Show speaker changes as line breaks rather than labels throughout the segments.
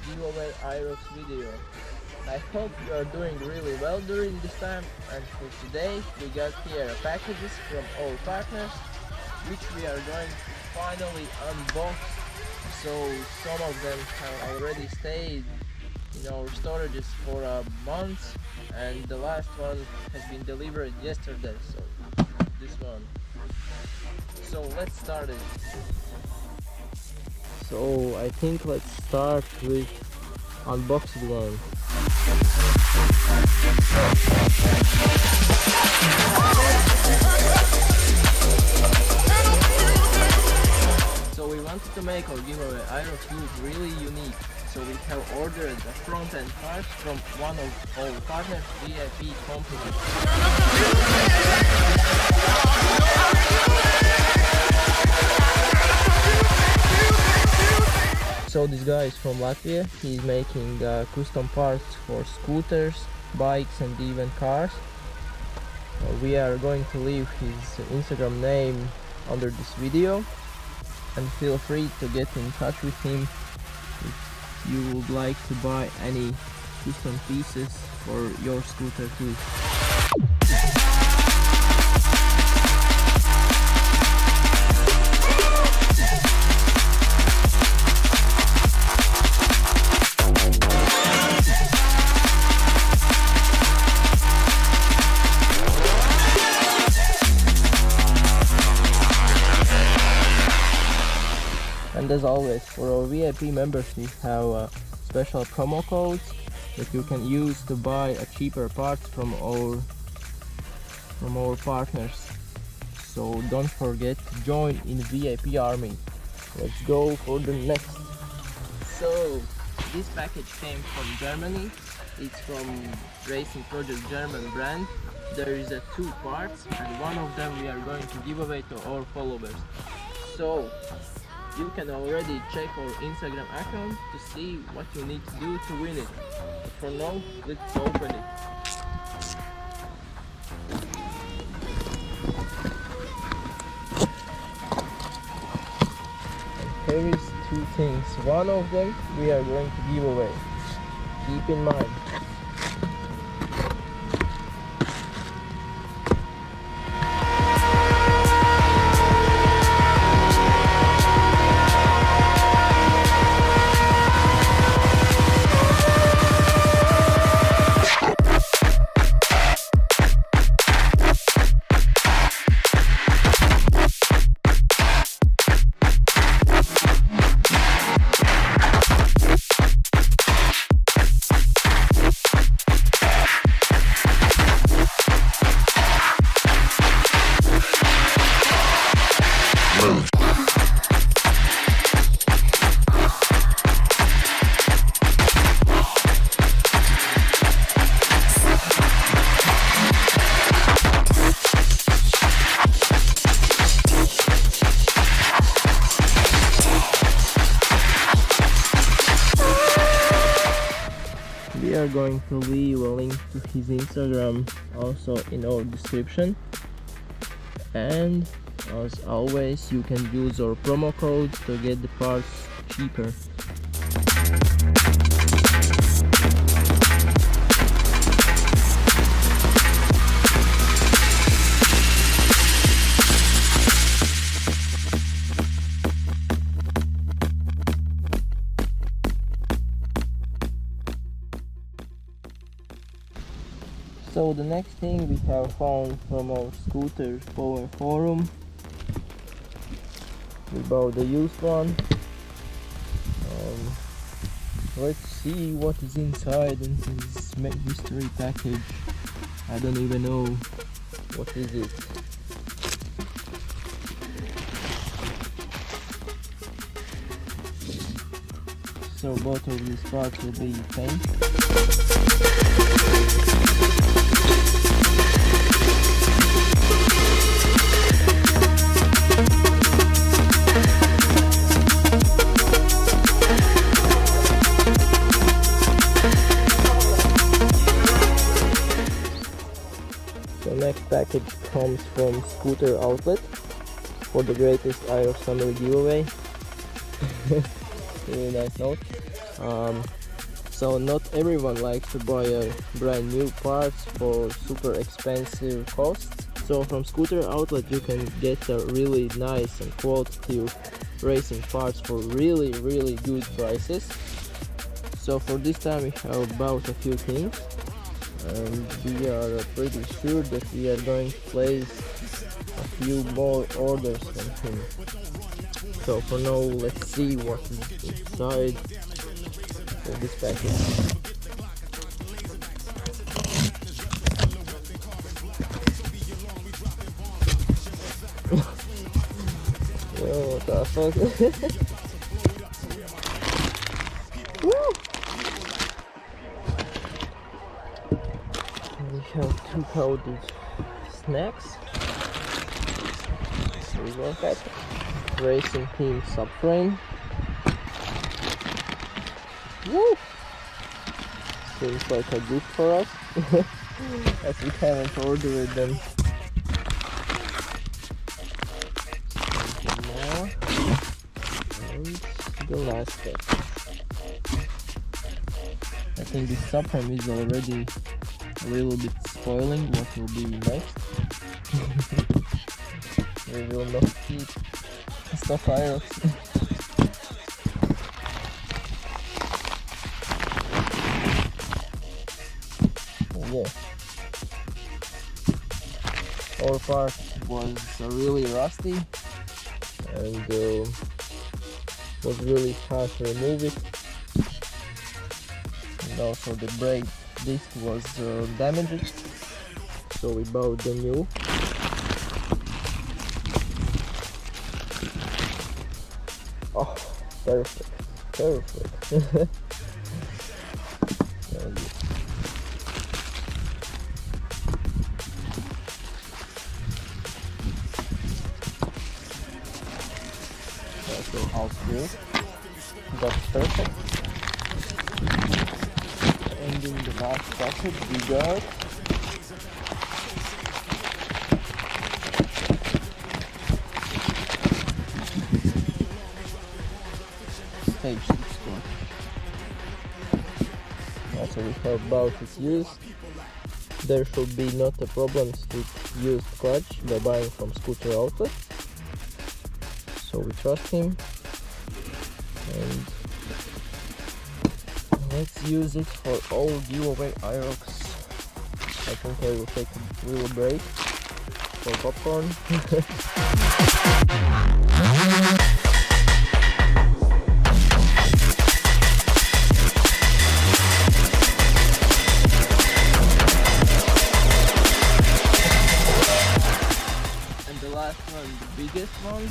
giveaway Aerox video. I hope you are doing really well during this time, and for today we got here packages from our partners which we are going to finally unbox. So some of them have already stayed in our storages for a month, and the last one has been delivered yesterday, so this one. So let's start it. So I think let's start with unboxing one. So we wanted to make our giveaway Aerox look really unique. So we have ordered the front end parts from one of our partners, VIP company. So this guy is from Latvia. He's making custom parts for scooters, bikes and even cars. We are going to leave his Instagram name under this video, and feel free to get in touch with him if you would like to buy any custom pieces for your scooter too. And as always, for our VIP members we have special promo codes that you can use to buy cheaper parts from our partners. So don't forget to join in VIP army. Let's go for the next. So this package came from Germany. It's from Racing Project German brand. There is two parts, and one of them we are going to give away to our followers. So you can already check our Instagram account to see what you need to do to win it. But for now, let's open it. And here is two things. One of them we are going to give away. Keep in mind. We are going to leave a link to his Instagram also in our description, and as always you can use our promo code to get the parts cheaper. So the next thing we have found from our scooter power forum. We bought the used one. Let's see what is inside in this mystery package. I don't even know what is it. So both of these parts will be paint. Next package comes from Scooter Outlet for the greatest Aerox family giveaway. Really nice note. So not everyone likes to buy brand new parts for super expensive costs. So from Scooter Outlet you can get a really nice and qualitative racing parts for really good prices. So for this time we have bought a few things, and we are pretty sure that we are going to place a few more orders from him. So for now, let's see what is inside of this package. Yo, what the fuck? Woo! We have 2 powdered snacks. Here we go, Racing Team subframe. Woo! Seems like a gift for us, as we haven't ordered them. More. And the last step. I think this subframe is already a little bit spoiling what will be next. We will not keep stock Aerox. Yeah. Our part was really rusty and was really hard to remove it. And also the brake disc was damaged, so we bought the new. Oh, perfect. Also half view. That's perfect. And in the last package we got STAGE6 clutch. Also we have bought it used. There should be not a problem with used clutch by buying from Scooter Outlet. So we trust him. And let's use it for all giveaway Aerox. I think I will take a little break for popcorn. And the last one, the biggest one,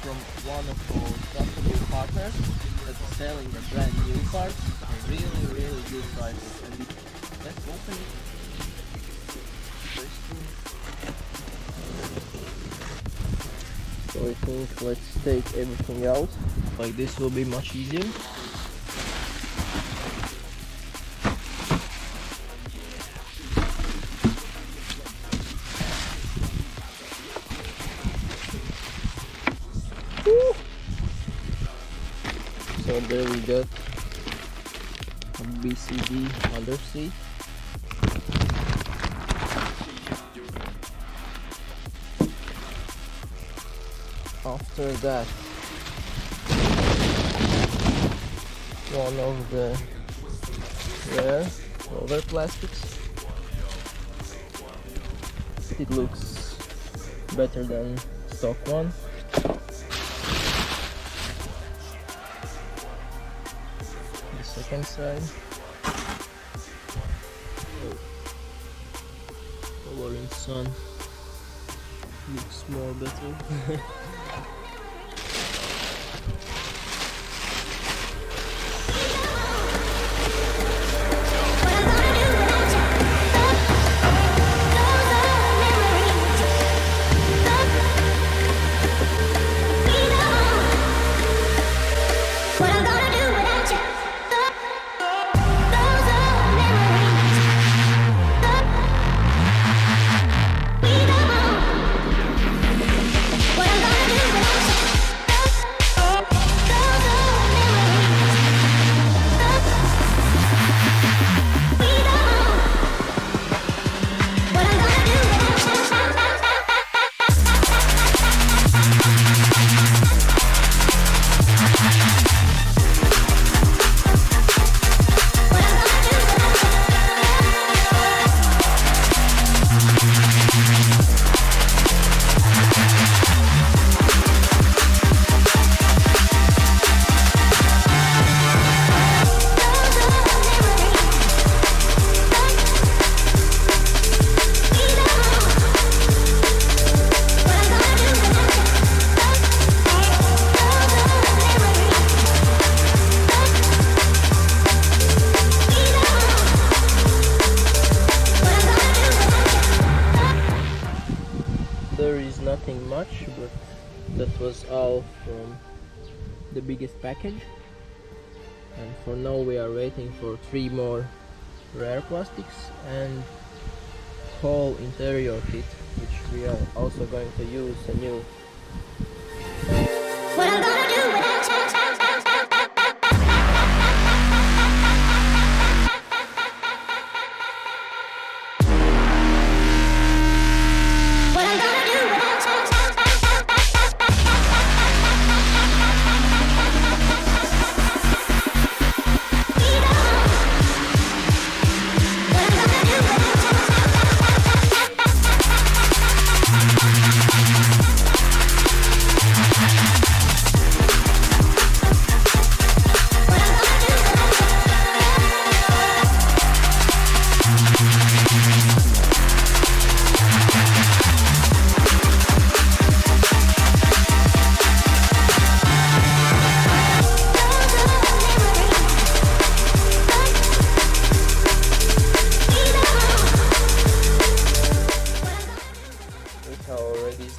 from one of our trustable partners that's selling the brand new parts for really good prices. And let's open it. So I think let's take everything out. Like this will be much easier. Woo! So there we got a BCD underseat. After that, one of the rare rubber plastics. It looks better than stock one. The second side. Color in sun looks more better.
What I'm gonna do
much, but that was all from the biggest package. And for now we are waiting for 3 more rare plastics and whole interior kit, which we are also going to use a new. What I'm gonna do without you.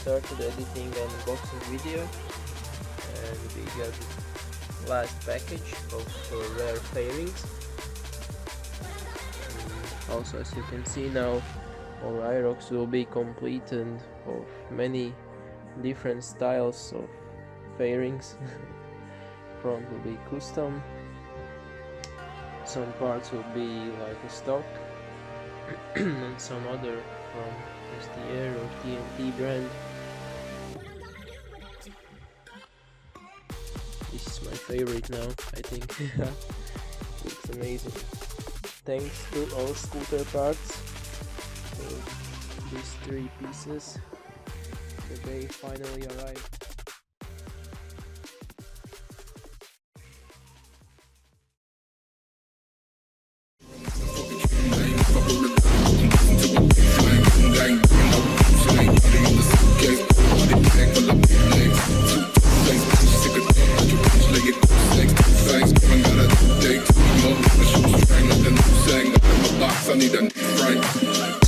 Started editing and unboxing video, and we got the last package of rare fairings. And also, as you can see now, our Aerox will be complete and of many different styles of fairings. Front will be custom, some parts will be like a stock, and some other from STAGE6 or TNT brand. This is my favorite now, I think. It's amazing. Thanks to all scooter parts for these 3 pieces. The day finally arrived.
I need a right.